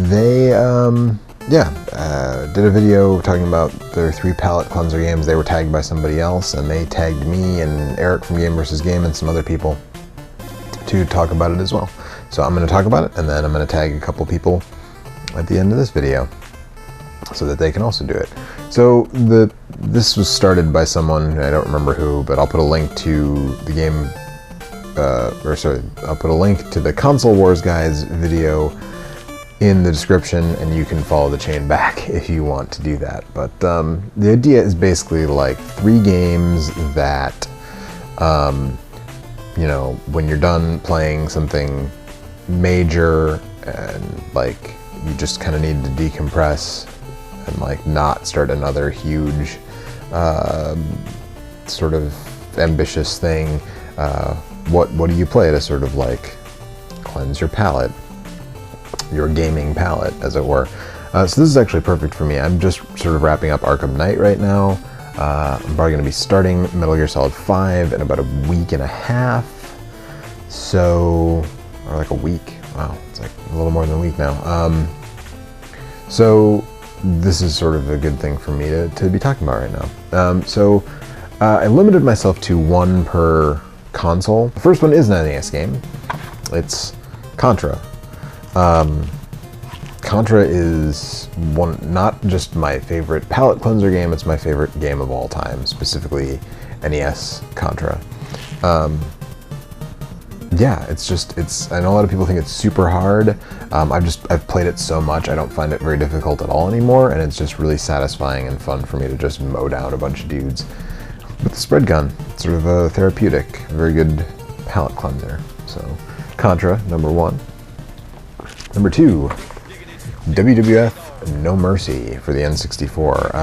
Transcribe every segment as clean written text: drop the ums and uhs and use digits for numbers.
they did a video talking about their 3 palette cleanser games. They were tagged by somebody else, and they tagged me and Eric from Game vs. Game and some other people to talk about it as well. So I'm going to talk about it, and then I'm going to tag a couple people at the end of this video so that they can also do it. So this was started by someone, I don't remember who, but I'll put a link to the game, I'll put a link to the Console Wars Guys video in the description, and you can follow the chain back if you want to do that. But the idea is basically like 3 games that, you know, when you're done playing something major and like you just kind of need to decompress and like not start another huge sort of ambitious thing, what do you play to sort of like cleanse your palate, your gaming palate, as it were. So this is actually perfect for me. I'm just sort of wrapping up Arkham Knight right now. I'm probably going to be starting Metal Gear Solid 5 in about a week and a half. So, or like a week. Wow, it's like a little more than a week now. So this is sort of a good thing for me to be talking about right now. I limited myself to 1 per console. The first one is an NES game. It's Contra. Contra is not just my favorite palate cleanser game, it's my favorite game of all time, specifically NES Contra. Yeah, I know a lot of people think it's super hard. I've played it so much, I don't find it very difficult at all anymore, and it's just really satisfying and fun for me to just mow down a bunch of dudes with the spread gun. It's sort of a therapeutic, very good palate cleanser. So, Contra, number 1. Number 2, WWF No Mercy for the N64.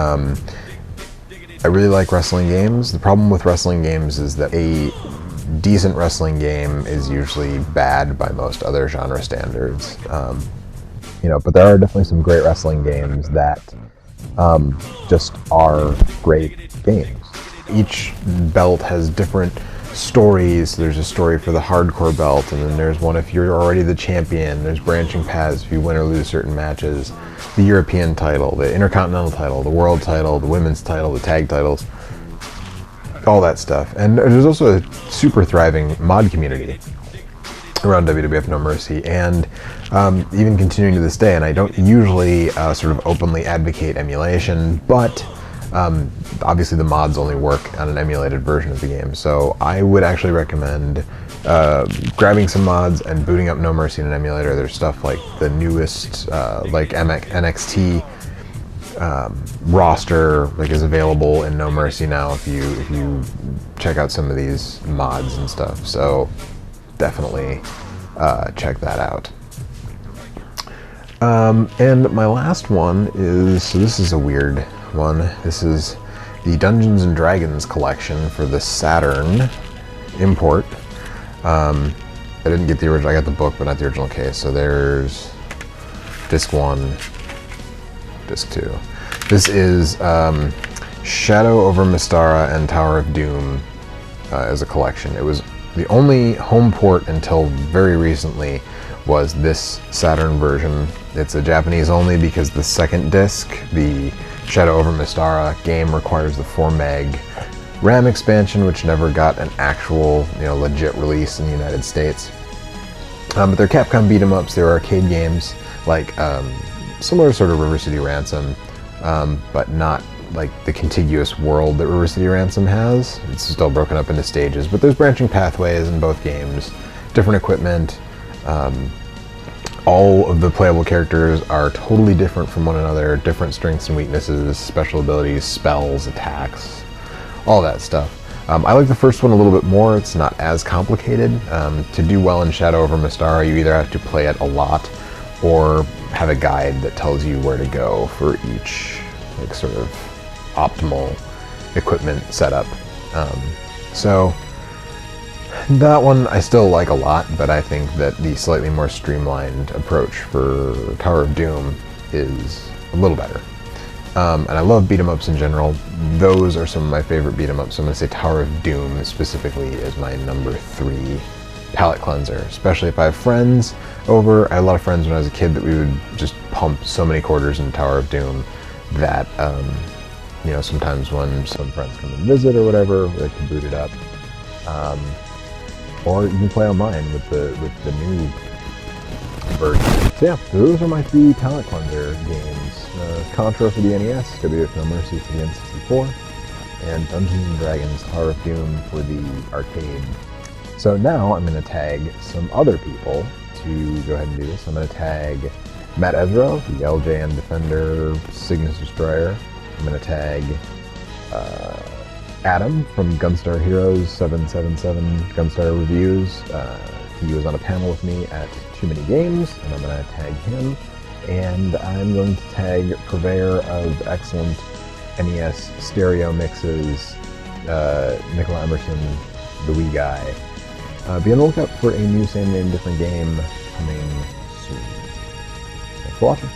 I really like wrestling games. The problem with wrestling games is that a decent wrestling game is usually bad by most other genre standards. You know, but there are definitely some great wrestling games that just are great games. Each belt has different stories. There's a story for the hardcore belt, and then there's one if you're already the champion. There's branching paths if you win or lose certain matches. The European title, the Intercontinental title, the World title, the Women's title, the Tag titles, all that stuff. And there's also a super thriving mod community around WWF No Mercy, and even continuing to this day. And I don't usually sort of openly advocate emulation, but obviously the mods only work on an emulated version of the game, so I would actually recommend grabbing some mods and booting up No Mercy in an emulator. There's stuff like the newest like NXT roster like is available in No Mercy now if you check out some of these mods and stuff, so definitely check that out. And my last one is, so this is a weird one. This is the Dungeons and Dragons collection for the Saturn import. I didn't get the original, I got the book but not the original case. So there's disc 1, disc 2. This is Shadow over Mystara and Tower of Doom as a collection. It was the only home port until very recently was this Saturn version. It's a Japanese only because the second disc, the Shadow over Mystara game, requires the 4 meg RAM expansion, which never got an actual, legit release in the United States. But they're Capcom beat 'em ups. They're arcade games, like similar sort of River City Ransom, but not like the contiguous world that River City Ransom has. It's still broken up into stages, but there's branching pathways in both games, different equipment. All of the playable characters are totally different from one another, different strengths and weaknesses, special abilities, spells, attacks, all that stuff. I like the first one a little bit more. It's not as complicated. To do well in Shadow over Mystara, you either have to play it a lot or have a guide that tells you where to go for each sort of optimal equipment setup. So that one I still like a lot, but I think that the slightly more streamlined approach for Tower of Doom is a little better. And I love beat 'em ups in general. Those are some of my favorite beat 'em ups. So I'm going to say Tower of Doom specifically is my number 3 palate cleanser, especially if I have friends over. I had a lot of friends when I was a kid that we would just pump so many quarters in Tower of Doom that, you know, sometimes when some friends come and visit or whatever, they can boot it up. Or you can play online with the new version. So yeah, those are my 3 palate cleanser games. Contra for the NES, WWF No Mercy for the N64, and Dungeons & Dragons Tower of Doom for the arcade. So now I'm going to tag some other people to go ahead and do this. I'm going to tag Matt Ezra, the LJN Defender Cygnus Destroyer. I'm going to tag Adam from Gunstar Heroes 777 Gunstar Reviews. He was on a panel with me at Too Many Games, and I'm going to tag him. And I'm going to tag purveyor of excellent NES stereo mixes, Nicola Emerson, the wee guy. Be on the lookout for a new same name, different game coming soon. Thanks for watching.